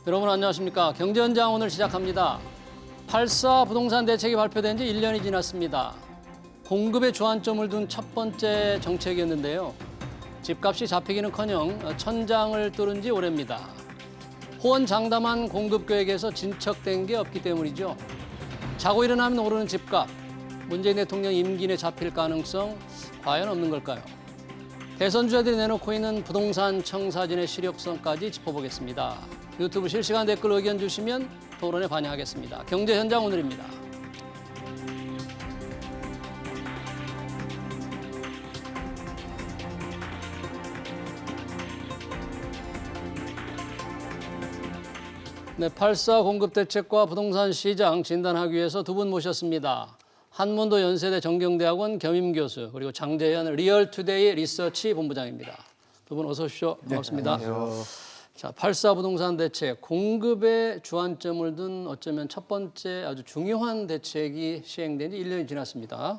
여러분 안녕하십니까. 경제현장 오늘 시작합니다. 8.4 부동산 대책이 발표된 지 1년이 지났습니다. 공급에 주안점을 둔 첫 번째 정책이었는데요. 집값이 잡히기는커녕 천장을 뚫은 지 오래입니다. 호언장담한 공급 계획에서 진척된 게 없기 때문이죠. 자고 일어나면 오르는 집값, 문재인 대통령 임기 내 잡힐 가능성 과연 없는 걸까요? 대선 주자들이 내놓고 있는 부동산 청사진의 실효성까지 짚어보겠습니다. 유튜브 실시간 댓글 의견 주시면 토론에 반영하겠습니다. 경제현장 오늘입니다. 네, 8.4 공급 대책과 부동산 시장 진단하기 위해서 두 분 모셨습니다. 한문도 연세대 정경대학원 겸임 교수 그리고 장재현 리얼투데이 리서치 본부장입니다. 두 분 어서 오십시오. 반갑습니다. 네, 안녕하세요. 자, 8.4 부동산 대책, 공급에 주안점을 둔 어쩌면 첫 번째 아주 중요한 대책이 시행된 지 1년이 지났습니다.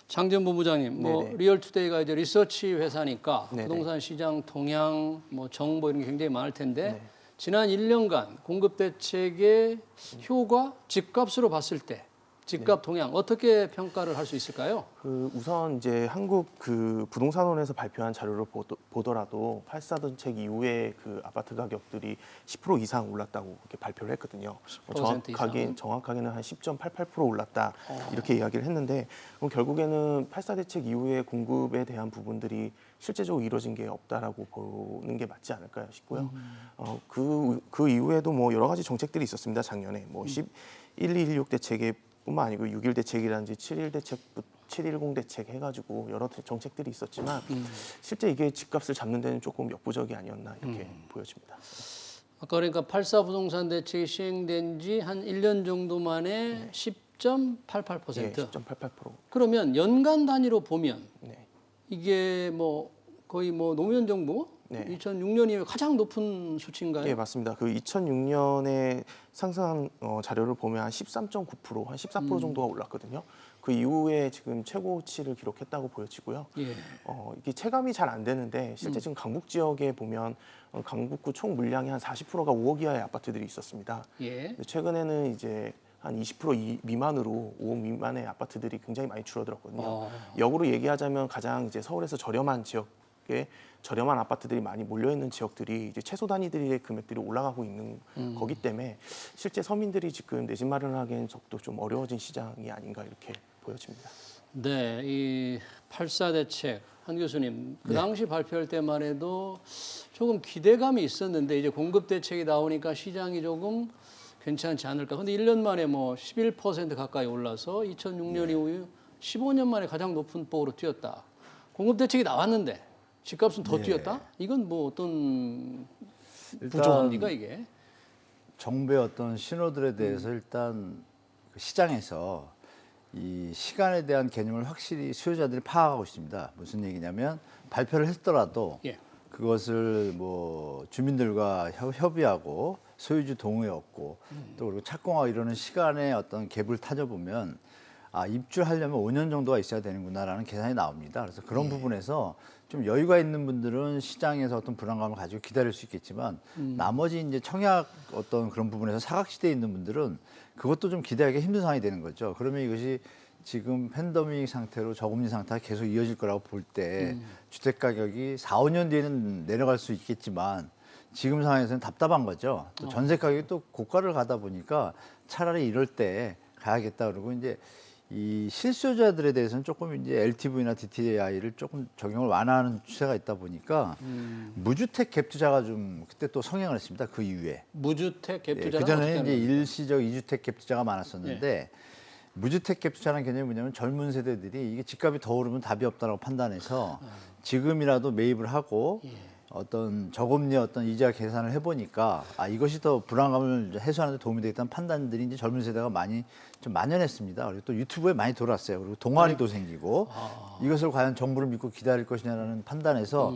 장재현 본부장님, 리얼투데이가 이제 리서치 회사니까 네네. 부동산 시장 동향, 정보 이런 게 굉장히 많을 텐데 네. 지난 1년간 공급 대책의 효과, 집값으로 봤을 때 집값 동향 어떻게 평가를 할 수 있을까요? 우선 이제 한국 부동산원에서 발표한 자료를 보더라도 8.4 대책 이후에 아파트 가격들이 10% 이상 올랐다고 이렇게 발표를 했거든요. 10% 정확하게는 한 10.88% 올랐다 이렇게 이야기를 했는데 그럼 결국에는 8.4 대책 이후에 공급에 대한 부분들이 실제적으로 이루어진 게 없다라고 보는 게 맞지 않을까 싶고요. 그 이후에도 여러 가지 정책들이 있었습니다. 작년에 1216 대책에 뿐만 아니고 6.1 대책이라든지 7.10 대책 해가지고 여러 정책들이 있었지만 실제 이게 집값을 잡는 데는 조금 역부족이 아니었나 이렇게 보여집니다. 아까 그러니까 8.4 부동산 대책이 시행된 지 한 1년 정도 만에 10.88%. 네, 10.88%. 그러면 연간 단위로 보면 네. 이게 거의 노무현 정부 네. 2006년 이후에 가장 높은 수치인가요? 네, 맞습니다. 2006년에 상승한 자료를 보면 한 13.9%, 한 14% 정도가 올랐거든요. 그 이후에 지금 최고치를 기록했다고 보여지고요. 예. 이게 체감이 잘 안 되는데 실제 지금 강북 지역에 보면 강북구 총 물량이 한 40%가 5억 이하의 아파트들이 있었습니다. 예. 근데 최근에는 이제 한 20% 미만으로 5억 미만의 아파트들이 굉장히 많이 줄어들었거든요. 역으로 얘기하자면 가장 이제 서울에서 저렴한 지역에 저렴한 아파트들이 많이 몰려 있는 지역들이 이제 최소 단위들의 금액들이 올라가고 있는 거기 때문에 실제 서민들이 지금 내 집 마련하기에는 적도 좀 어려워진 시장이 아닌가 이렇게 보여집니다. 네, 이 8.4 대책 한 교수님 그 당시 발표할 때만 해도 조금 기대감이 있었는데 이제 공급 대책이 나오니까 시장이 조금 괜찮지 않을까. 근데 1년 만에 11% 가까이 올라서 2006년 이후 15년 만에 가장 높은 폭으로 뛰었다. 공급 대책이 나왔는데 집값은 더 뛰었다? 이건 어떤 부조합니까 이게? 정부의 어떤 신호들에 대해서 일단 시장에서 이 시간에 대한 개념을 확실히 수요자들이 파악하고 있습니다. 무슨 얘기냐면 발표를 했더라도 그것을 주민들과 협의하고 소유주 동의 얻고 또 그리고 착공하고 이러는 시간의 어떤 갭을 타져보면 입주하려면 5년 정도가 있어야 되는구나라는 계산이 나옵니다. 그래서 그런 부분에서 좀 여유가 있는 분들은 시장에서 어떤 불안감을 가지고 기다릴 수 있겠지만 나머지 이제 청약 어떤 그런 부분에서 사각지대에 있는 분들은 그것도 좀 기대하기 힘든 상황이 되는 거죠. 그러면 이것이 지금 팬데믹 상태로 저금리 상태가 계속 이어질 거라고 볼 때 주택 가격이 4, 5년 뒤에는 내려갈 수 있겠지만 지금 상황에서는 답답한 거죠. 또 전세 가격이 또 고가를 가다 보니까 차라리 이럴 때 가야겠다 그러고 이제 이 실수요자들에 대해서는 조금 이제 LTV나 DTI를 조금 적용을 완화하는 추세가 있다 보니까 무주택 갭 투자가 좀 그때 또 성행을 했습니다. 그 이후에. 무주택 갭 투자가 그 전에는 이제 일시적 2주택 갭 투자가 많았었는데 무주택 갭 투자라는 개념이 뭐냐면 젊은 세대들이 이게 집값이 더 오르면 답이 없다고 판단해서 지금이라도 매입을 하고 어떤 저금리 어떤 이자 계산을 해보니까 이것이 더 불안감을 해소하는 데 도움이 되겠다는 판단들이 이제 젊은 세대가 많이 좀 만연했습니다. 그리고 또 유튜브에 많이 돌았어요. 그리고 동아리도 생기고 이것을 과연 정부를 믿고 기다릴 것이냐라는 판단에서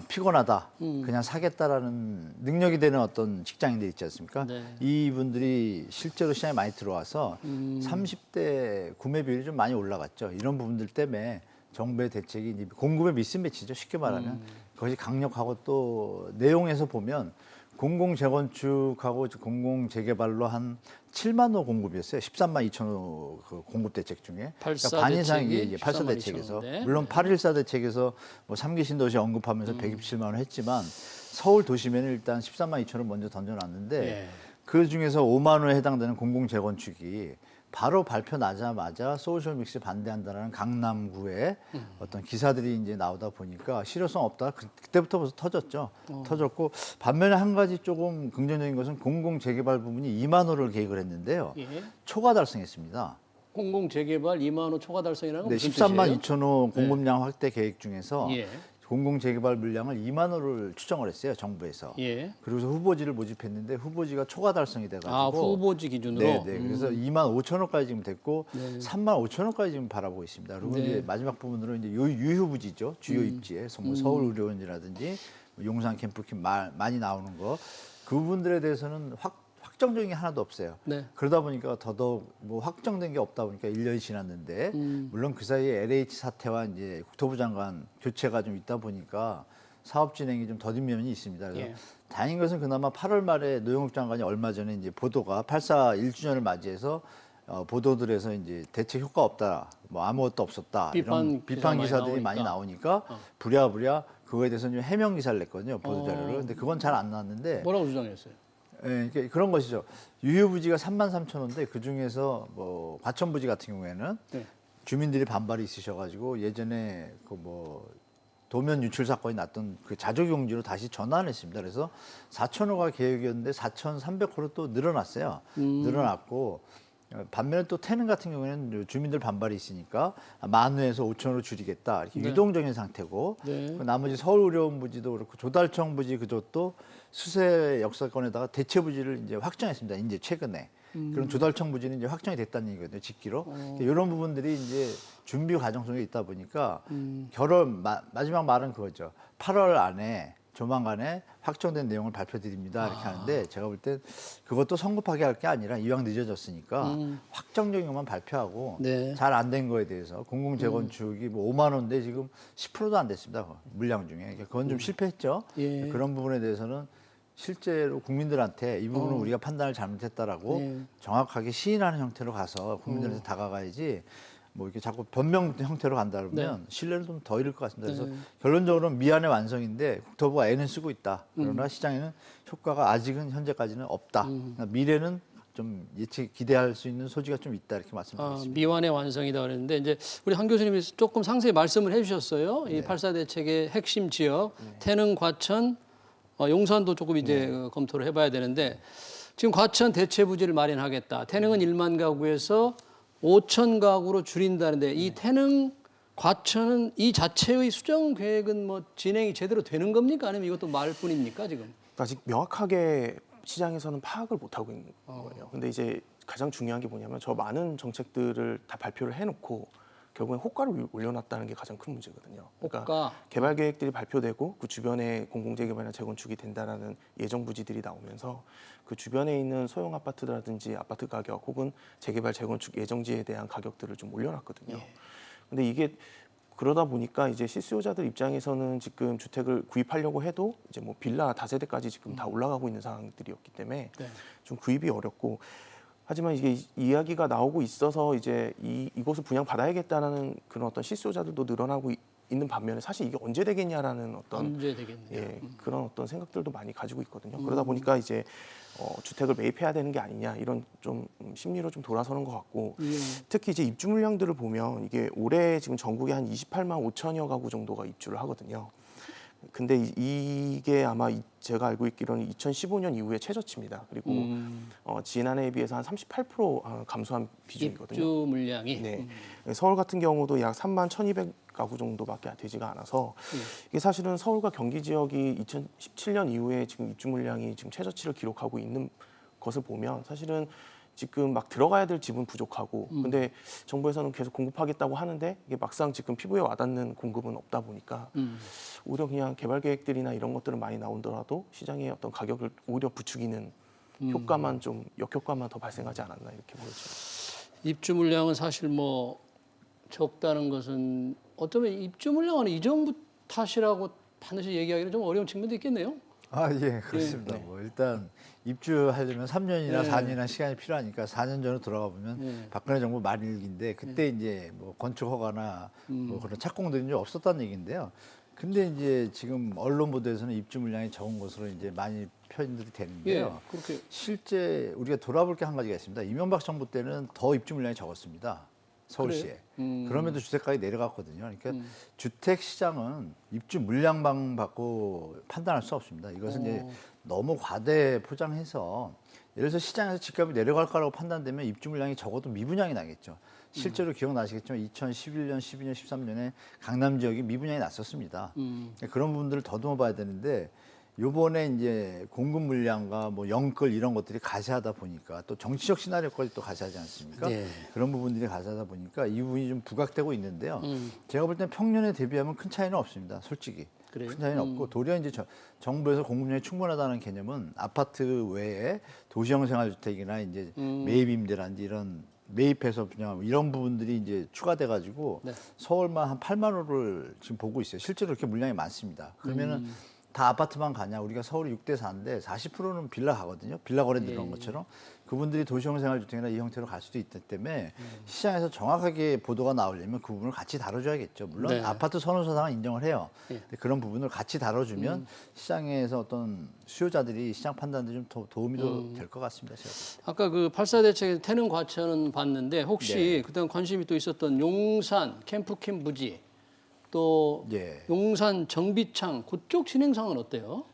피곤하다, 그냥 사겠다라는 능력이 되는 어떤 직장인들 있지 않습니까? 이분들이 실제로 시장에 많이 들어와서 30대 구매 비율이 좀 많이 올라갔죠. 이런 부분들 때문에 정부의 대책이 이제 공급의 미스매치죠. 쉽게 말하면 그것이 강력하고 또 내용에서 보면 공공 재건축하고 공공 재개발로 한 7만 호 공급이었어요. 13만 2천 호 그 공급 대책 중에 8.4 반 이상이 대책이 8.4 13만 대책에서 2천 물론 8.14 대책에서 뭐 3기 신도시 언급하면서 127만 원 했지만 서울 도심에는 일단 13만 2천 원 먼저 던져놨는데 예. 그 중에서 5만 원에 해당되는 공공 재건축이 바로 발표 나자마자 소셜 믹스 반대한다라는 강남구의 어떤 기사들이 이제 나오다 보니까 실효성 없다. 그때부터 벌써 터졌죠. 터졌고 반면에 한 가지 조금 긍정적인 것은 공공 재개발 부분이 2만 호를 계획을 했는데요. 예. 초과 달성했습니다. 공공 재개발 2만 호 초과 달성이라는 건 네, 무슨 13만 뜻이에요? 2천 호 공급량 확대 계획 중에서 예. 공공 재개발 물량을 2만 호를 추정을 했어요, 정부에서. 예. 그리고서 후보지를 모집했는데 후보지가 초과 달성이 돼가지고 아, 후보지 기준으로. 네, 그래서 2만 5천 호까지 지금 됐고 네. 3만 5천 호까지 지금 바라보고 있습니다. 그리고 네. 이제 마지막 부분으로 이제 유휴부지죠, 주요 입지에 뭐 서울의료원이라든지 용산 캠프킴 많이 나오는 거, 그 부분들에 대해서는 확정적인 게 하나도 없어요. 네. 그러다 보니까 더더욱 뭐 확정된 게 없다 보니까 1년이 지났는데 물론 그 사이에 LH 사태와 이제 국토부 장관 교체가 좀 있다 보니까 사업 진행이 좀 더딘 면이 있습니다. 그래서 예. 다행인 것은 그나마 8월 말에 노영욱 장관이 얼마 전에 이제 보도가 8.4 1주년을 맞이해서 보도들에서 이제 대책 효과 없다, 뭐 아무것도 없었다 이런 비판 기사들이 많이 나오니까 부랴부랴 그거에 대해서 좀 해명 기사를 냈거든요, 보도 자료를. 근데 그건 잘 안 나왔는데. 뭐라고 주장했어요? 예, 그러니까 그런 것이죠. 유휴부지가 3만 3천 호인데 그 중에서 뭐 과천부지 같은 경우에는 네. 주민들이 반발이 있으셔가지고 예전에 그 뭐 도면 유출 사건이 났던 그 자조경지로 다시 전환했습니다. 그래서 4,000호가 계획이었는데 4,300호로 또 늘어났어요. 늘어났고 반면에 또 태릉 같은 경우에는 주민들 반발이 있으니까 10,000호에서 5,000호로 줄이겠다. 이렇게 네. 유동적인 상태고 네. 그 나머지 서울의료원 부지도 그렇고 조달청 부지 그것도 수세 역사권에다가 대체 부지를 이제 확정했습니다. 이제 최근에. 그런 조달청 부지는 이제 확정이 됐다는 얘기거든요. 직기로. 이런 부분들이 이제 준비 과정 속에 있다 보니까 마지막 말은 그거죠. 8월 안에 조만간에 확정된 내용을 발표드립니다. 이렇게 하는데 제가 볼 땐 그것도 성급하게 할 게 아니라 이왕 늦어졌으니까 확정적인 것만 발표하고 네. 잘 안 된 거에 대해서 공공 재건축이 뭐 5만 원인데 지금 10%도 안 됐습니다. 물량 중에. 그건 좀 실패했죠. 예. 그런 부분에 대해서는 실제로 국민들한테 이 부분은 우리가 판단을 잘못했다라고 예. 정확하게 시인하는 형태로 가서 국민들한테 다가가야지 뭐 이렇게 자꾸 변명 형태로 간다 그러면 신뢰를 좀 더 잃을 것 같습니다. 그래서 결론적으로는 미안의 완성인데 국토부가 애는 쓰고 있다. 그러나 시장에는 효과가 아직은 현재까지는 없다. 그러니까 미래는 좀 예측 기대할 수 있는 소지가 좀 있다 이렇게 말씀드리겠습니다. 미완의 완성이다 그랬는데 이제 우리 한 교수님이 조금 상세히 말씀을 해주셨어요. 이 8.4 대책의 핵심 지역 태릉, 과천, 용산도 조금 이제 검토를 해봐야 되는데 지금 과천 대체 부지를 마련하겠다. 태릉은 1만 가구에서 5천 가구로 줄인다는데 이 태릉, 과천은 이 자체의 수정 계획은 뭐 진행이 제대로 되는 겁니까? 아니면 이것도 말뿐입니까 지금? 아직 명확하게 시장에서는 파악을 못 하고 있는 거예요. 근데 이제 가장 중요한 게 뭐냐면 저 많은 정책들을 다 발표를 해놓고 결국엔 호가를 올려놨다는 게 가장 큰 문제거든요. 그러니까 호가. 개발 계획들이 발표되고 그 주변에 공공재개발이나 재건축이 된다라는 예정 부지들이 나오면서 그 주변에 있는 소형 아파트라든지 아파트 가격 혹은 재개발 재건축 예정지에 대한 가격들을 좀 올려놨거든요. 근데 이게 그러다 보니까 이제 실수요자들 입장에서는 지금 주택을 구입하려고 해도 이제 뭐 빌라 다세대까지 지금 다 올라가고 있는 상황들이었기 때문에 좀 구입이 어렵고, 하지만 이게 이야기가 나오고 있어서 이제 이곳을 분양받아야겠다는 그런 어떤 실수요자들도 늘어나고 있는 반면에 사실 이게 언제 되겠냐라는 어떤 언제 되겠느냐. 그런 어떤 생각들도 많이 가지고 있거든요. 그러다 보니까 이제 주택을 매입해야 되는 게 아니냐 이런 좀 심리로 좀 돌아서는 것 같고, 특히 이제 입주 물량들을 보면 이게 올해 지금 전국에 한 28만 5천여 가구 정도가 입주를 하거든요. 근데 이게 아마 제가 알고 있기로는 2015년 이후에 최저치입니다. 그리고 지난해에 비해서 한 38% 감소한 비중이거든요. 입주 물량이. 네. 서울 같은 경우도 약 3만 1,200 가구 정도밖에 되지가 않아서 이게 사실은 서울과 경기 지역이 2017년 이후에 지금 입주 물량이 지금 최저치를 기록하고 있는 것을 보면 사실은 지금 막 들어가야 될 집은 부족하고, 근데 정부에서는 계속 공급하겠다고 하는데 이게 막상 지금 피부에 와닿는 공급은 없다 보니까 오히려 그냥 개발 계획들이나 이런 것들은 많이 나오더라도 시장의 어떤 가격을 오히려 부추기는 효과만 좀 역효과만 더 발생하지 않았나 이렇게 보여져요. 입주 물량은 사실 뭐 적다는 것은 어쩌면 입주 물량은 이 정부 탓이라고 반드시 얘기하기는 좀 어려운 측면도 있겠네요. 아, 예, 그렇습니다. 네. 뭐 일단 입주하려면 3년이나 네. 4년이나 시간이 필요하니까 4년 전으로 돌아가 보면 네. 박근혜 정부 말일기인데 그때 이제 뭐 건축 허가나 뭐 그런 착공들이 이제 없었다는 얘기인데요. 근데 이제 지금 언론 보도에서는 입주 물량이 적은 것으로 이제 많이 표현들이 되는데요. 예, 그렇게 실제 우리가 돌아볼 게 한 가지가 있습니다. 이명박 정부 때는 더 입주 물량이 적었습니다. 서울시에. 그럼에도 주택가격이 내려갔거든요. 그러니까 주택 시장은 입주 물량만 받고 판단할 수 없습니다. 이것은 이제 너무 과대 포장해서 예를 들어서 시장에서 집값이 내려갈 거라고 판단되면 입주 물량이 적어도 미분양이 나겠죠. 실제로 기억나시겠지만 2011년, 12년, 13년에 강남 지역이 미분양이 났었습니다. 그런 부분들을 더듬어 봐야 되는데 요번에 이제 공급 물량과 뭐 영끌 이런 것들이 가세하다 보니까 또 정치적 시나리오까지 또 가세하지 않습니까? 네. 그런 부분들이 가세하다 보니까 이 부분이 좀 부각되고 있는데요. 제가 볼 때는 평년에 대비하면 큰 차이는 없습니다. 솔직히. 그래요? 큰 차이는 없고 도리어 이제 정부에서 공급량이 충분하다는 개념은 아파트 외에 도시형 생활주택이나 이제 매입 임대라든지 이런 매입해서 그냥 이런 부분들이 이제 추가돼 가지고 네. 서울만 한 8만 호를 지금 보고 있어요. 실제로 이렇게 물량이 많습니다. 그러면은 다 아파트만 가냐? 우리가 서울이 6대 4인데 40%는 빌라 가거든요. 빌라 거래 늘어난 것처럼 그분들이 도시형 생활주택이나 이 형태로 갈 수도 있기 때문에 시장에서 정확하게 보도가 나오려면 그 부분을 같이 다뤄줘야겠죠. 물론 네. 아파트 선호사상은 인정을 해요. 예. 근데 그런 부분을 같이 다뤄주면 시장에서 어떤 수요자들이 시장 판단도 좀 도움이 될 것 같습니다. 제가. 아까 그 8.4 대책의 태릉 과천은 봤는데 혹시 네. 그때 관심이 또 있었던 용산 캠프캠 부지 또 예. 용산 정비창 그쪽 진행상은 어때요?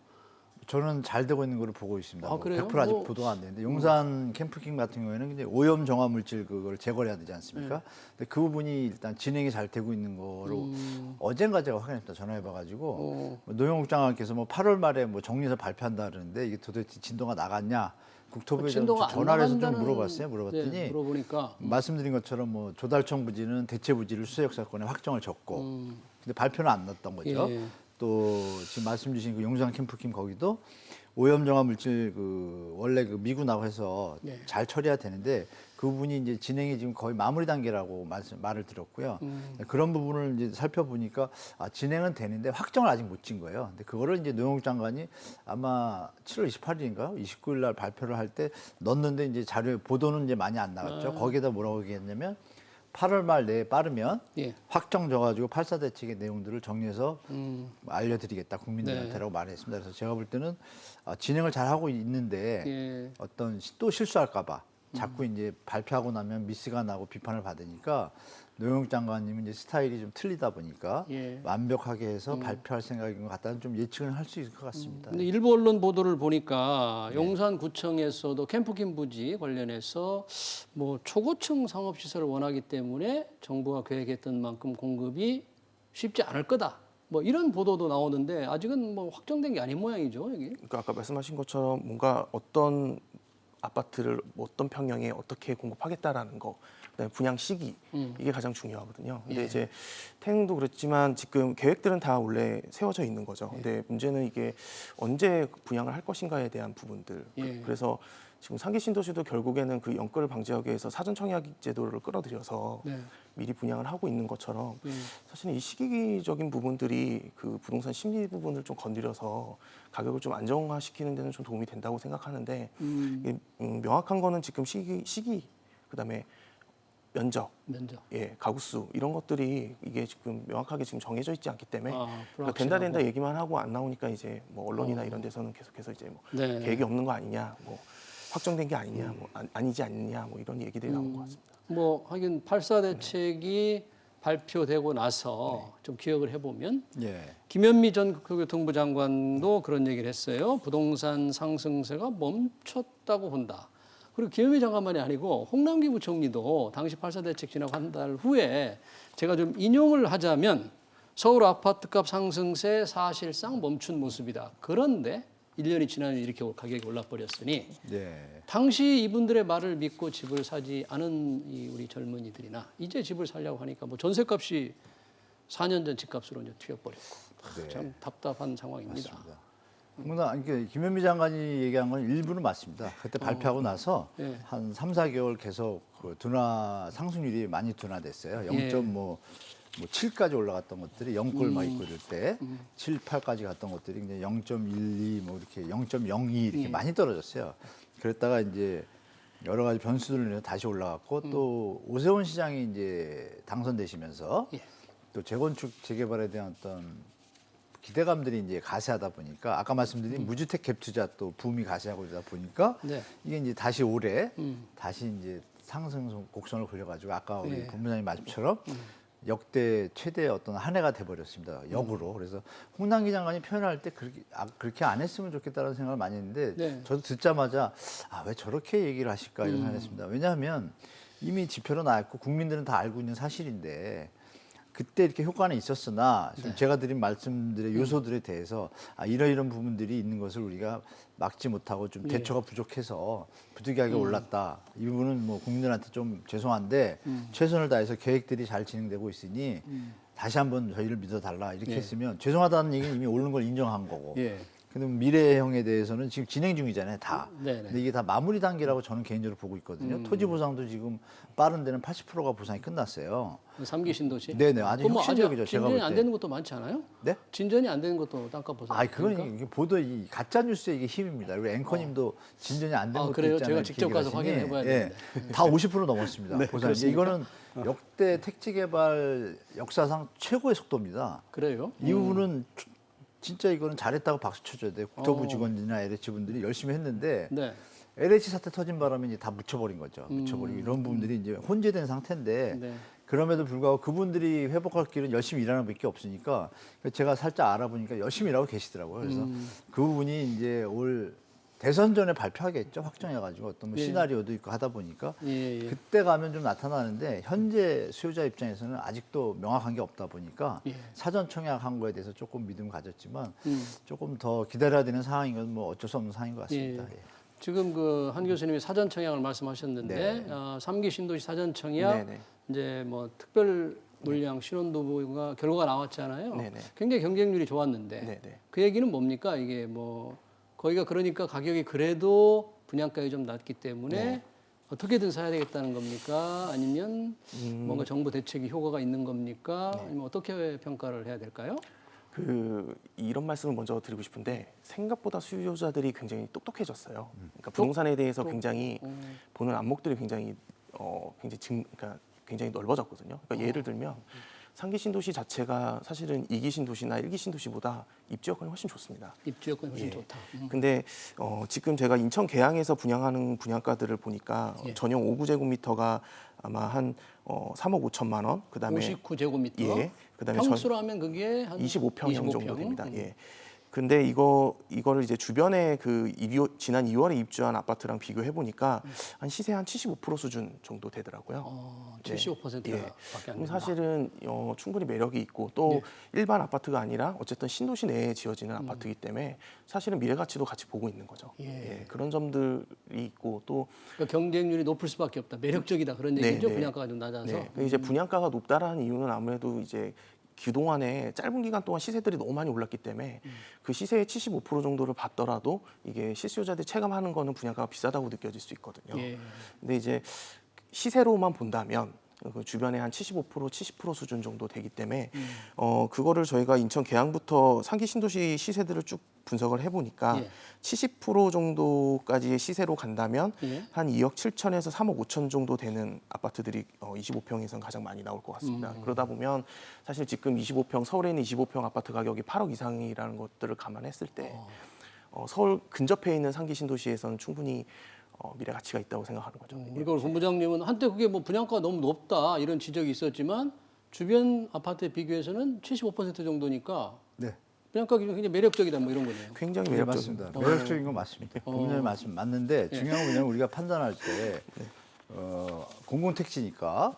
저는 잘 되고 있는 걸 보고 있습니다. 아, 그래요? 100% 아직 뭐, 보도가 안 되는데 용산 캠프킹 같은 경우에는 이제 오염 정화 물질 그걸 제거를 해야 되지 않습니까? 근데 그 부분이 일단 진행이 잘 되고 있는 거로 어젠가 제가 확인했다 전화해봐가지고 노영욱 장관께서 뭐 8월 말에 뭐 정리해서 발표한다 그러는데 이게 도대체 진도가 나갔냐? 국토부에 진도가 안 전화를 해서 좀 나간다는- 물어봤어요. 물어봤더니 네, 물어보니까 말씀드린 것처럼 뭐 조달청 부지는 대체 부지를 수색사건에 확정을 줬고 근데 발표는 안 났던 거죠. 예. 또 지금 말씀 주신 그 용산 캠프킴 거기도 오염 정화 물질 그 원래 그 미군하고 해서 네. 잘 처리해야 되는데 그 부분이 이제 진행이 지금 거의 마무리 단계라고 말을 들었고요. 그런 부분을 이제 살펴보니까 진행은 되는데 확정을 아직 못 진 거예요. 근데 그거를 이제 노영욱 장관이 아마 7월 28일인가 29일 날 발표를 할 때 넣었는데 이제 자료에 보도는 이제 많이 안 나갔죠. 거기에다 뭐라고 얘기했냐면 8월 말 내에 빠르면 예. 확정 져가지고 8.4 대책의 내용들을 정리해서 알려드리겠다 국민들한테라고 말했습니다. 그래서 제가 볼 때는 진행을 잘 하고 있는데 예. 어떤 또 실수할까봐 자꾸 이제 발표하고 나면 미스가 나고 비판을 받으니까 노영욱 장관님은 이제 스타일이 좀 틀리다 보니까 예. 완벽하게 해서 발표할 생각인 것 같다는 좀 예측을 할 수 있을 것 같습니다. 근데 일부 언론 보도를 보니까 용산구청에서도 캠프킴 부지 관련해서 뭐 초고층 상업시설을 원하기 때문에 정부가 계획했던 만큼 공급이 쉽지 않을 거다. 뭐 이런 보도도 나오는데 아직은 뭐 확정된 게 아닌 모양이죠, 여기. 그러니까 아까 말씀하신 것처럼 뭔가 어떤 아파트를 어떤 평형에 어떻게 공급하겠다라는 거, 그다음에 분양 시기 이게 가장 중요하거든요. 근데 예. 이제 태릉도 그렇지만 지금 계획들은 다 원래 세워져 있는 거죠. 근데 문제는 이게 언제 분양을 할 것인가에 대한 부분들. 예. 그래서 지금 상기 신도시도 결국에는 그 영끌을 방지하기 위해서 사전 청약 제도를 끌어들여서 네. 미리 분양을 하고 있는 것처럼 예. 사실은 이 시기적인 부분들이 그 부동산 심리 부분을 좀 건드려서 가격을 좀 안정화시키는 데는 좀 도움이 된다고 생각하는데 이게, 명확한 거는 지금 시기 그다음에 면적, 면적. 예, 가구수 이런 것들이 이게 지금 명확하게 지금 정해져 있지 않기 때문에 아, 그러니까 된다 얘기만 하고 안 나오니까 이제 뭐 언론이나 이런 데서는 계속해서 이제 뭐 네. 계획이 없는 거 아니냐, 뭐 확정된 게 아니냐, 뭐 아니지 않느냐, 뭐 이런 얘기들이 나온 것 같습니다. 뭐 하긴 8.4 대책이 발표되고 나서 좀 기억을 해보면 예. 김현미 전 국토교통부 장관도 그런 얘기를 했어요. 부동산 상승세가 멈췄다고 본다. 그리고 김현미 장관만이 아니고 홍남기 부총리도 당시 8.4 대책 지나고 한 달 후에 제가 좀 인용을 하자면 서울 아파트값 상승세 사실상 멈춘 모습이다. 그런데 1년이 지나면 이렇게 가격이 올라버렸으니 네. 당시 이분들의 말을 믿고 집을 사지 않은 이 우리 젊은이들이나 이제 집을 살려고 하니까 뭐 전세값이 4년 전 집값으로 이제 튀어버렸고 네. 참 답답한 상황입니다. 맞습니다. 그러니까 김현미 장관이 얘기한 건 일부는 맞습니다. 그때 발표하고 나서 네. 한 3, 4개월 계속 그 둔화 상승률이 많이 둔화됐어요. 예. 0. 뭐 뭐 7까지 올라갔던 것들이 0골 막 있고 이럴 때 7, 8까지 갔던 것들이 이제 0.12 뭐 이렇게 0.02 이렇게 많이 떨어졌어요. 그랬다가 이제 여러 가지 변수들로 인해서 다시 올라갔고 또 오세훈 시장이 이제 당선되시면서 예. 또 재건축 재개발에 대한 어떤 기대감들이 이제 가세하다 보니까 아까 말씀드린 무주택 갭 투자 또 붐이 가세하고 있다 보니까 네. 이게 이제 다시 올해 다시 이제 상승 곡선을 그려가지고 아까 우리 네. 본부장님 말씀처럼 역대 최대 어떤 한 해가 돼버렸습니다. 역으로. 그래서 홍남기 장관이 표현할 때 그렇게 안 했으면 좋겠다는 생각을 많이 했는데 네. 저도 듣자마자 왜 저렇게 얘기를 하실까 이런 생각을 했습니다. 왜냐하면 이미 지표로 나왔고 국민들은 다 알고 있는 사실인데 그때 이렇게 효과는 있었으나 지금 제가 드린 말씀들의 요소들에 대해서 이런 부분들이 있는 것을 우리가 막지 못하고 좀 대처가 부족해서 부득이하게 올랐다. 이 부분은 뭐 국민들한테 좀 죄송한데 최선을 다해서 계획들이 잘 진행되고 있으니 다시 한번 저희를 믿어달라 이렇게 했으면 죄송하다는 얘기는 이미 오른 걸 인정한 거고. 예. 근데 미래형에 대해서는 지금 진행 중이잖아요, 다. 네네. 근데 이게 다 마무리 단계라고 저는 개인적으로 보고 있거든요. 토지 보상도 지금 빠른 데는 80%가 보상이 끝났어요. 3기 신도시? 네네, 아주 그럼 뭐 혁신적이죠, 제가 볼 진전이 안 때. 되는 것도 많지 않아요? 네? 진전이 안 되는 것도 땅값 보상. 그건 이게 보도 이 가짜 뉴스의 이게 힘입니다. 우리 앵커님도 진전이 안 된 것도 그래요? 있잖아요. 제가 이렇게 직접 가서 얘기를 확인해 봐야 하시니. 되는데. 다 50% 넘었습니다. 네, 보상. 이제 이거는 역대 택지 개발 역사상 최고의 속도입니다. 그래요? 이 부분은 진짜 이거는 잘했다고 박수 쳐줘야 돼요. 국토부 직원이나 LH 분들이 열심히 했는데 네. LH 사태 터진 바람에 이제 다 묻혀버린 거죠. 묻혀버리고 이런 부분들이 이제 혼재된 상태인데 네. 그럼에도 불구하고 그분들이 회복할 길은 열심히 일하는 밖에 없으니까 제가 살짝 알아보니까 열심히 일하고 계시더라고요. 그래서 그 부분이 이제 올 대선 전에 발표하겠죠. 확정해가지고 어떤 뭐 예. 시나리오도 있고 하다 보니까 예, 예. 그때 가면 좀 나타나는데 현재 수요자 입장에서는 아직도 명확한 게 없다 보니까 예. 사전 청약한 거에 대해서 조금 믿음 가졌지만 조금 더 기다려야 되는 상황인 건 뭐 어쩔 수 없는 상황인 것 같습니다. 예. 예. 지금 그 한 교수님이 사전 청약을 말씀하셨는데 네. 3기 신도시 사전 청약 네네. 이제 뭐 특별 물량 신혼부부가 결과가 나왔잖아요. 네네. 굉장히 경쟁률이 좋았는데 네네. 그 얘기는 뭡니까? 이게 뭐 거기가 그러니까 가격이 그래도 분양가가 좀 낮기 때문에 네. 어떻게든 사야 되겠다는 겁니까? 아니면 뭔가 정부 대책이 효과가 있는 겁니까? 네. 아니면 어떻게 평가를 해야 될까요? 이런 말씀을 먼저 드리고 싶은데 생각보다 수요자들이 굉장히 똑똑해졌어요. 그러니까 부동산에 대해서 굉장히 보는 안목들이 굉장히 그러니까 굉장히 넓어졌거든요. 그러니까 예를 들면 3기 신도시 자체가 사실은 2기 신도시나 1기 신도시보다 입지 여건이 훨씬 좋습니다. 입지 여건이 훨씬 예. 좋다. 근데 지금 제가 인천 계양에서 분양하는 분양가들을 보니까 예. 전용 5구제곱미터가 아마 한 3억 5천만 원, 그다음에 59제곱미터. 예, 그다음에 평수로 하면 그게 한 25평형 정도 됩니다. 예. 근데 이거를 이제 주변에 지난 2월에 입주한 아파트랑 비교해 보니까 한 시세 한 75% 수준 정도 되더라고요. 75%밖에 예. 안 그럼 된다. 사실은 충분히 매력이 있고 또 네. 일반 아파트가 아니라 어쨌든 신도시 내에 지어지는 아파트이기 때문에 사실은 미래 가치도 같이 보고 있는 거죠. 예. 예, 그런 점들이 있고 또 그러니까 경쟁률이 높을 수밖에 없다. 매력적이다 그런 네, 얘기죠. 네. 분양가가 좀 낮아서. 네. 이제 분양가가 높다라는 이유는 아무래도 이제 그동안에 짧은 기간 동안 시세들이 너무 많이 올랐기 때문에 그 시세의 75% 정도를 받더라도 이게 실수요자들이 체감하는 거는 분양가가 비싸다고 느껴질 수 있거든요. 예. 근데 이제 시세로만 본다면 그 주변에 한 75%, 70% 수준 정도 되기 때문에 그거를 저희가 인천 계양부터 3기 신도시 시세들을 쭉 분석을 해보니까 예. 70% 정도까지의 시세로 간다면 예. 한 2억 7천에서 3억 5천 정도 되는 아파트들이 25평에선 가장 많이 나올 것 같습니다. 그러다 보면 사실 지금 25평 서울에 있는 25평 아파트 가격이 8억 이상이라는 것들을 감안했을 때 서울 근접해 있는 3기 신도시에서는 충분히 미래 가치가 있다고 생각하는 거죠. 그러니까 본부장님은 한때 그게 뭐 분양가가 너무 높다 이런 지적이 있었지만 주변 아파트에 비교해서는 75% 정도니까 네. 분양가 기준이 굉장히 매력적이다 뭐 이런 거네요. 굉장히 네, 매력적입니다. 맞습니다. 매력적인 건 맞습니다. 본인의 말씀 맞는데 중요한 건 뭐냐면 우리가 판단할 때 공공택지니까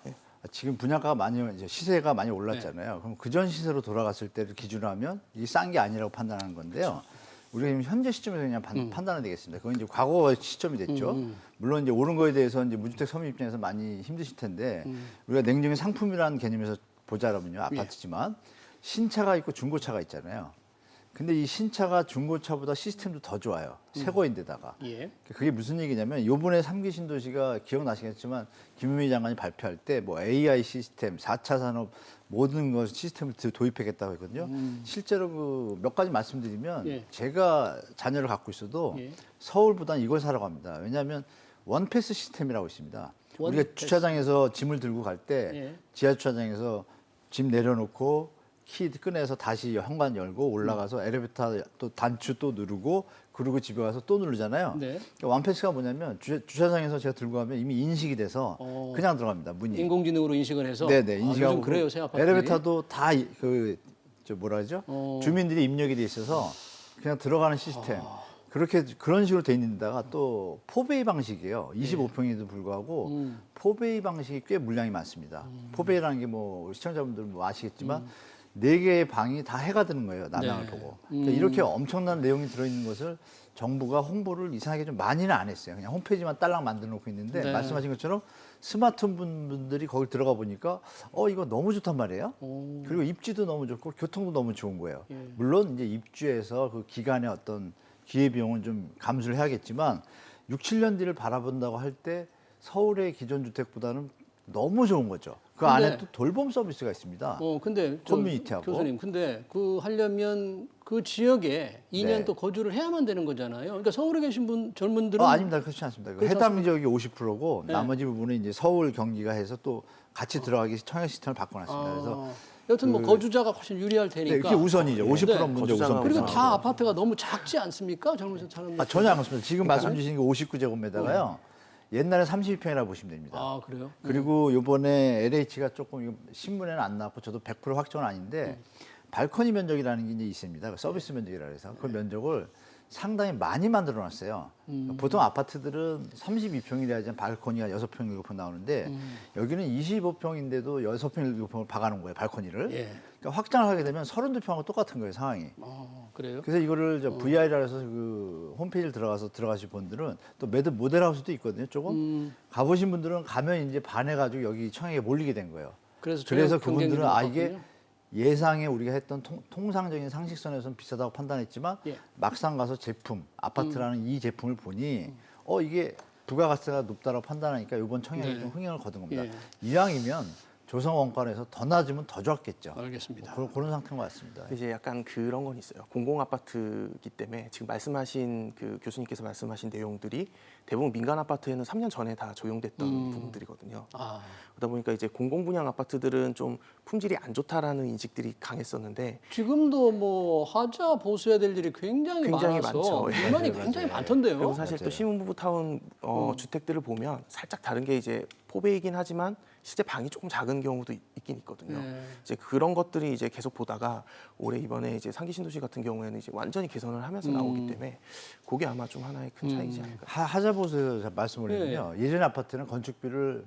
지금 분양가가 많이 이제 시세가 많이 올랐잖아요. 그럼 그전 시세로 돌아갔을 때를 기준으로 하면 이게 싼 게 아니라고 판단하는 건데요. 우리가 지금 현재 시점에서 그냥 판단해야 되겠습니다. 그건 이제 과거 시점이 됐죠. 물론 이제 오른 거에 대해서 이제 무주택 서민 입장에서 많이 힘드실 텐데 우리가 냉정히 상품이라는 개념에서 보자면요 아파트지만 신차가 있고 중고차가 있잖아요. 근데 이 신차가 중고차보다 시스템도 더 좋아요. 새 거인데다가. 예. 그게 무슨 얘기냐면 요번에 3기 신도시가 기억나시겠지만 김은미 장관이 발표할 때 뭐 AI 시스템, 4차 산업 모든 것 시스템을 도입하겠다고 했거든요. 실제로 그 몇 가지 말씀드리면 예. 제가 자녀를 갖고 있어도 예. 서울보다는 이걸 사러 갑니다. 왜냐하면 원패스 시스템이라고 있습니다. 우리가 원패스. 주차장에서 짐을 들고 갈 때 예. 지하 주차장에서 짐 내려놓고 키 꺼내서 다시 현관 열고 올라가서 엘리베이터 또 단추 또 누르고 그리고 집에 와서 또 누르잖아요. 네. 그러니까 원패스가 뭐냐면 주차장에서 제가 들고 가면 이미 인식이 돼서 그냥 들어갑니다. 문이. 인공지능으로 인식을 해서. 네네 아, 인식하고 요즘 그래요, 새 아파트들이. 엘리베이터도 다 그 저 뭐라 그러죠? 주민들이 입력이 돼 있어서 그냥 들어가는 시스템. 그렇게 그런 식으로 돼 있는 데다가 또 포베이 방식이에요. 25평에도 불구하고 포베이 방식이 꽤 물량이 많습니다. 포베이라는 게 뭐 시청자분들 뭐 아시겠지만 네 개의 방이 다 해가 드는 거예요. 남양을 네. 보고. 그러니까 이렇게 엄청난 내용이 들어있는 것을 정부가 홍보를 이상하게 좀 많이는 안 했어요. 그냥 홈페이지만 딸랑 만들어 놓고 있는데 네. 말씀하신 것처럼 스마트폰 분들이 거기 들어가 보니까 이거 너무 좋단 말이에요. 그리고 입지도 너무 좋고 교통도 너무 좋은 거예요. 예. 물론 이제 입주해서 그 기간의 어떤 기회비용은 좀 감수를 해야겠지만 6, 7년 뒤를 바라본다고 할 때 서울의 기존 주택보다는 너무 좋은 거죠. 그 근데- 안에 또 돌봄 서비스가 있습니다. 근데 커뮤니티하고. 교수님, 근데 그 하려면 그 지역에 2년 네. 또 거주를 해야만 되는 거잖아요. 그러니까 서울에 계신 젊은들은 아닙니다. 그렇지 않습니다. 그 그렇지 해당 지역이 50%고 네. 나머지 부분은 이제 서울 경기가 해서 또 같이 들어가기 청약 시스템을 바꿔놨습니다. 그래서 여튼 뭐 거주자가 훨씬 유리할 네, 테니까. 그게 우선이죠. 50% 네. 문제 거주자가 우선. 그리고 우선. 다 아파트가 너무 작지 않습니까? 젊은 사람들. 전혀 안 그렇습니다. 지금 말씀 주신 게 59제곱미터가요. 옛날에 32평이라고 보시면 됩니다. 아, 그래요? 그리고 요번에 LH가 조금 이거 신문에는 안 나왔고 저도 100% 확정은 아닌데 발코니 면적이라는 게 이제 있습니다. 그 서비스 면적이라 해서 그 면적을 상당히 많이 만들어 놨어요. 보통 아파트들은 32평이라야지 발코니가 6평, 7평 나오는데 여기는 25평인데도 6평, 7평을 박아놓은 거예요, 발코니를. 예. 그러니까 확장을 하게 되면 32평하고 똑같은 거예요, 상황이. 그래요? 그래서 이거를 VR이라 해서 그 홈페이지를 들어가실 분들은 또 매듭 모델하우스도 있거든요, 조금. 가보신 분들은 가면 이제 반해가지고 여기 청약에 몰리게 된 거예요. 그래서 그분들은 경쟁률이 이게 높았군요. 예상에 우리가 했던 통상적인 상식선에서는 비싸다고 판단했지만 예. 막상 가서 제품, 아파트라는 이 제품을 보니 이게 부가가치가 높다고 판단하니까 이번 청약에 네. 좀 흥행을 거둔 겁니다. 예. 이왕이면 조성 원가에서 더 낮으면 더 좋았겠죠. 알겠습니다. 그런 상태인 것 같습니다. 이제 약간 그런 건 있어요. 공공 아파트이기 때문에 지금 말씀하신 그 교수님께서 말씀하신 내용들이 대부분 민간 아파트에는 3년 전에 다 조용됐던 부분들이거든요. 아, 그러다 보니까 이제 공공 분양 아파트들은 좀 품질이 안 좋다라는 인식들이 강했었는데 지금도 뭐 하자 보수해야 될 일이 굉장히 많아서 많죠. 예. 불만이 맞아요, 굉장히 맞아요. 많던데요. 그리고 사실 또 맞아요. 시민부부 타운 주택들을 보면 살짝 다른 게 이제 포베이긴 하지만 실제 방이 조금 작은 경우도 있긴 있거든요. 네. 이제 그런 것들이 이제 계속 보다가 올해 이번에 이제 상기 신도시 같은 경우에는 이제 완전히 개선을 하면서 나오기 때문에 그게 아마 좀 하나의 큰 차이지 않을까. 하자보세요 말씀드리면요. 예. 예전 아파트는 건축비를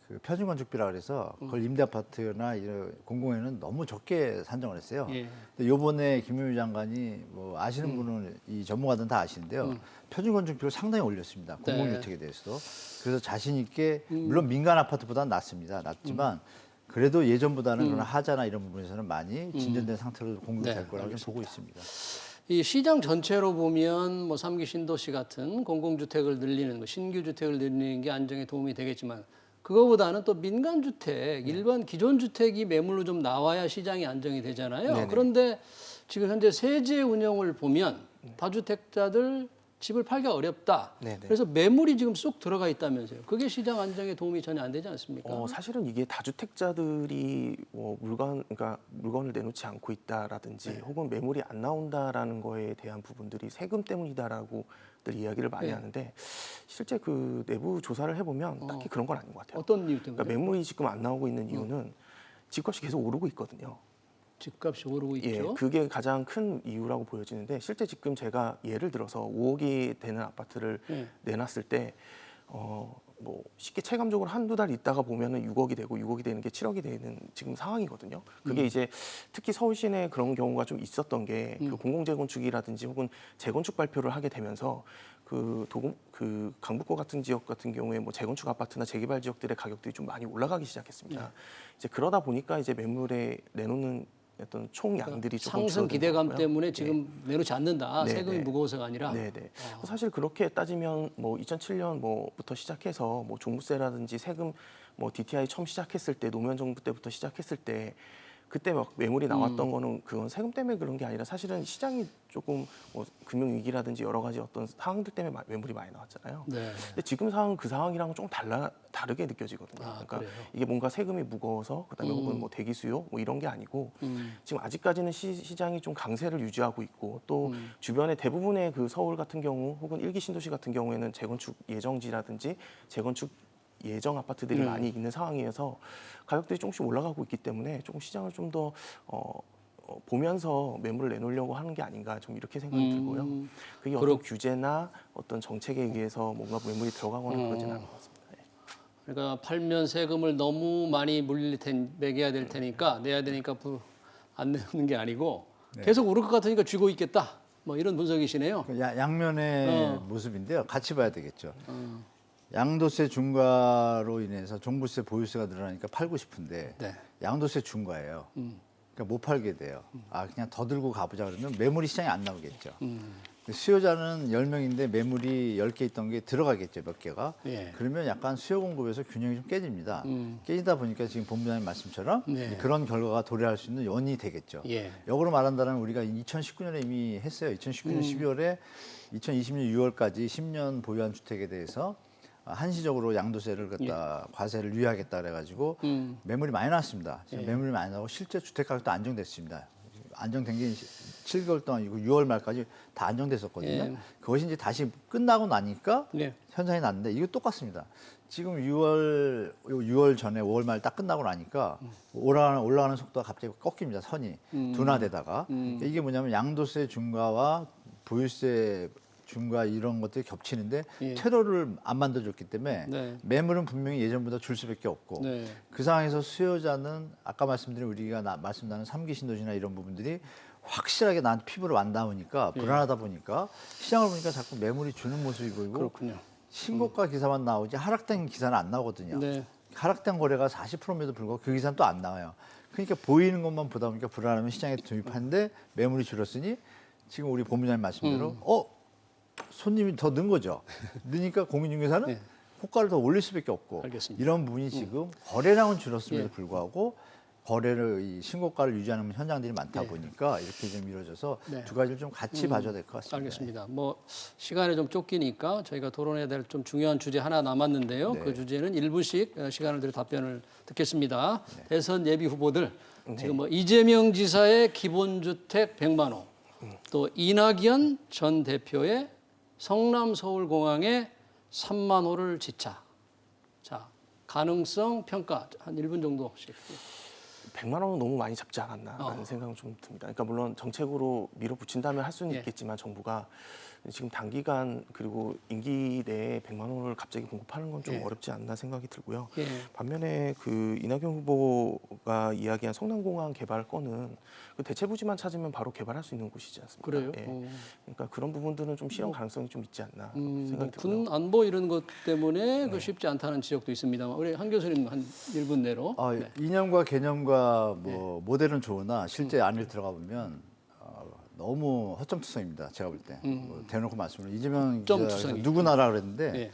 그 표준 건축비라 그래서 그걸 임대 아파트나 이런 공공에는 너무 적게 산정을 했어요. 예. 근데 요번에 김현미 장관이 뭐 아시는 분은 이 전문가들은 다 아시는데요. 표준 건축비를 상당히 올렸습니다. 네. 공공주택에 대해서도. 그래서 자신 있게 물론 민간 아파트보다는 낮지만 그래도 예전보다는 그런 하자나 이런 부분에서는 많이 진전된 상태로 공급될 네, 거라고 좀 보고 있습니다. 이 시장 전체로 보면 뭐 3기 신도시 같은 공공주택을 늘리는 거, 신규 주택을 늘리는 게 안정에 도움이 되겠지만 그거보다는 또 민간 주택, 일반 기존 주택이 매물로 좀 나와야 시장이 안정이 되잖아요. 네네. 그런데 지금 현재 세제 운영을 보면 다주택자들 집을 팔기가 어렵다. 네네. 그래서 매물이 지금 쏙 들어가 있다면서요. 그게 시장 안정에 도움이 전혀 안 되지 않습니까? 사실은 이게 다주택자들이 뭐 그러니까 물건을 내놓지 않고 있다라든지 혹은 매물이 안 나온다라는 거에 대한 부분들이 세금 때문이다라고 늘 이야기를 많이 네. 하는데 실제 그 내부 조사를 해보면 딱히 그런 건 아닌 것 같아요. 어떤 이유 때문에? 그러니까 매물이 지금 안 나오고 있는 이유는 집값이 계속 오르고 있거든요. 집값이 오르고 예, 있죠. 그게 가장 큰 이유라고 보여지는데 실제 지금 제가 예를 들어서 5억이 되는 아파트를 예. 내놨을 때 뭐 쉽게 체감적으로 한두 달 있다가 보면은 6억이 되고 6억이 되는 게 7억이 되는 지금 상황이거든요. 그게 이제 특히 서울 시내 그런 경우가 좀 있었던 게 그 공공재건축이라든지 혹은 재건축 발표를 하게 되면서 그 강북구 같은 지역 같은 경우에 뭐 재건축 아파트나 재개발 지역들의 가격들이 좀 많이 올라가기 시작했습니다. 이제 그러다 보니까 이제 매물에 내놓는 어떤 총 양들이 조금 상승 줄어든 기대감 거고요. 때문에 지금 내놓지 않는다. 네, 세금이 네. 무거워서가 아니라. 네네. 사실 그렇게 따지면 뭐 2007년 뭐부터 시작해서 뭐 종부세라든지 세금 뭐 DTI 처음 시작했을 때 노무현 정부 때부터 시작했을 때 그때 막 매물이 나왔던 거는 그건 세금 때문에 그런 게 아니라 사실은 시장이 조금 뭐 금융 위기라든지 여러 가지 어떤 상황들 때문에 매물이 많이 나왔잖아요. 네. 근데 지금 상황은 그 상황이랑은 좀 다르게 느껴지거든요. 아, 그러니까 그래요? 이게 뭔가 세금이 무거워서 그다음에 혹은 뭐 대기 수요 뭐 이런 게 아니고 지금 아직까지는 시장이 좀 강세를 유지하고 있고 또 주변에 대부분의 그 서울 같은 경우 혹은 일기 신도시 같은 경우에는 재건축 예정지라든지 재건축 예정 아파트들이 많이 있는 상황이어서 가격들이 조금씩 올라가고 있기 때문에 조금 시장을 좀 더 보면서 매물을 내놓으려고 하는 게 아닌가 좀 이렇게 생각이 들고요. 그게 어떤 규제나 어떤 정책에 의해서 뭔가 매물이 들어가거나 그러지는 않은 것 같습니다. 네. 그러니까 팔면 세금을 너무 많이 매겨야 될 테니까 내야 되니까 안 내는 게 아니고 계속 오를 것 같으니까 쥐고 있겠다. 뭐 이런 분석이시네요. 양면의 모습인데요. 같이 봐야 되겠죠. 양도세 중과로 인해서 종부세, 보유세가 늘어나니까 팔고 싶은데 네. 양도세 중과예요. 그러니까 못 팔게 돼요. 아 그냥 더 들고 가보자 그러면 매물이 시장에 안 나오겠죠. 수요자는 10명인데 매물이 10개 있던 게 들어가겠죠, 몇 개가. 예. 그러면 약간 수요 공급에서 균형이 좀 깨집니다. 깨지다 보니까 지금 본부장님 말씀처럼 네. 그런 결과가 도래할 수 있는 원인이 되겠죠. 예. 역으로 말한다면 우리가 2019년에 이미 했어요. 2019년 12월에 2020년 6월까지 10년 보유한 주택에 대해서 한시적으로 양도세를 갖다 과세를 유예하겠다 그래가지고 매물이 많이 나왔습니다. 지금 매물이 많이 나오고 실제 주택 가격도 안정됐습니다. 안정된 게 7개월 동안이고 6월 말까지 다 안정됐었거든요. 예. 그것이 이제 다시 끝나고 나니까 네. 현상이 났는데 이거 똑같습니다. 지금 6월 전에 5월 말 딱 끝나고 나니까 올라가는 속도가 갑자기 꺾입니다. 선이 둔화되다가 이게 뭐냐면 양도세 중과와 보유세 중과 이런 것들이 겹치는데 예. 퇴로를 안 만들어줬기 때문에 네. 매물은 분명히 예전보다 줄 수밖에 없고 네. 그 상황에서 수요자는 아까 말씀드린 우리가 말씀 나눈 3기 신도시나 이런 부분들이 확실하게 나한테 피부로 와닿으니까 불안하다 보니까 시장을 보니까 자꾸 매물이 주는 모습이 보이고 그렇군요. 신고가 기사만 나오지 하락된 기사는 안 나오거든요. 네. 하락된 거래가 40%에도 불구하고 그 기사는 또 안 나와요. 그러니까 보이는 것만 보다 보니까 불안하면 시장에 투입하는데 매물이 줄었으니 지금 우리 본부장님 말씀대로 손님이 더 는 거죠. 느니까 공인중개사는 네. 호가를 더 올릴 수밖에 없고 알겠습니다. 이런 부분이 지금 거래량은 줄었음에도 불구하고 거래를 이 신고가를 유지하는 현장들이 많다 보니까 이렇게 좀 이루어져서 네. 두 가지를 좀 같이 봐줘야 될 것 같습니다. 알겠습니다. 뭐 시간에 좀 쫓기니까 저희가 토론해야 될 좀 중요한 주제 하나 남았는데요. 네. 그 주제는 1분씩 시간을 들여 답변을 듣겠습니다. 대선 예비 후보들 지금 뭐 이재명 지사의 기본주택 100만 호, 또 이낙연 전 대표의 성남 서울공항에 3만 호를 지차. 자, 가능성 평가 한 1분 정도씩. 100만 원은 너무 많이 잡지 않았나라는 생각은 좀 듭니다. 그러니까 물론 정책으로 밀어붙인다면 할 수는 예. 있겠지만 정부가 지금 단기간 그리고 임기 내에 100만 원을 갑자기 공급하는 건 좀 예. 어렵지 않나 생각이 들고요. 예. 반면에 그 이낙연 후보가 이야기한 성남공항 개발 건은 그 대체 부지만 찾으면 바로 개발할 수 있는 곳이지 않습니까? 그래요? 예. 그러니까 그런 부분들은 좀 실현 가능성이 좀 있지 않나 생각이 뭐 들고요. 군 안보 이런 것 때문에 그 쉽지 않다는 지적도 있습니다만 우리 한 교수님 한 1분 내로. 네. 이념과 개념과 뭐 모델은 좋으나 실제 안에 들어가 보면 너무 허점투성입니다. 제가 볼 때. 뭐 대놓고 말씀을 이재명 점투성이. 기자 누구나라 그랬는데 예.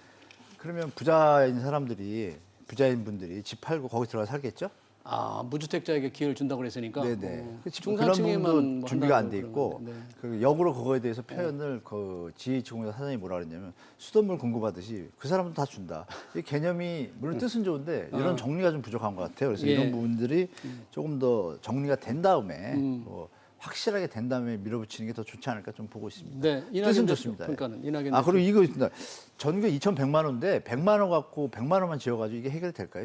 그러면 부자인 사람들이 부자인 분들이 집 팔고 거기 들어가 살겠죠? 아, 무주택자에게 기회를 준다고 그랬으니까. 네네. 그런 중산층에만 부분도 뭐 준비가 안 한다고 돼 그런 있고 건데. 네. 그 역으로 그거에 대해서 표현을 그 GH공사 사장이 뭐라 그랬냐면 수돗물 공급하듯이 그 사람도 다 준다. 이 개념이 물론 뜻은 좋은데 이런 정리가 좀 부족한 것 같아요. 그래서 예. 이런 부분들이 조금 더 정리가 된 다음에 뭐 확실하게 된 다음에 밀어붙이는 게 더 좋지 않을까 좀 보고 있습니다. 네, 이낙연 뜻은 대표 좋습니다. 평가는 이낙연 아 대표. 그리고 이거 있습니다. 전국 2,100만 원인데 100만 원 갖고 100만 원만 지어가지고 이게 해결될까요?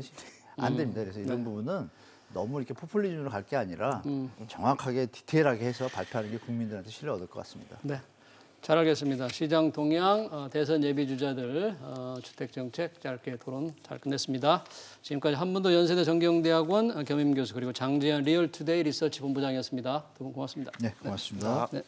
안 됩니다. 그래서 이런 부분은 너무 이렇게 포퓰리즘으로 갈 게 아니라 정확하게 디테일하게 해서 발표하는 게 국민들한테 신뢰 얻을 것 같습니다. 네, 잘 알겠습니다. 시장 동향, 대선 예비 주자들, 주택 정책 짧게 토론 잘 끝냈습니다. 지금까지 한문도 연세대 정경대학원 겸임 교수 그리고 장재현 리얼투데이 리서치 본부장이었습니다. 두 분 고맙습니다. 네, 고맙습니다. 네.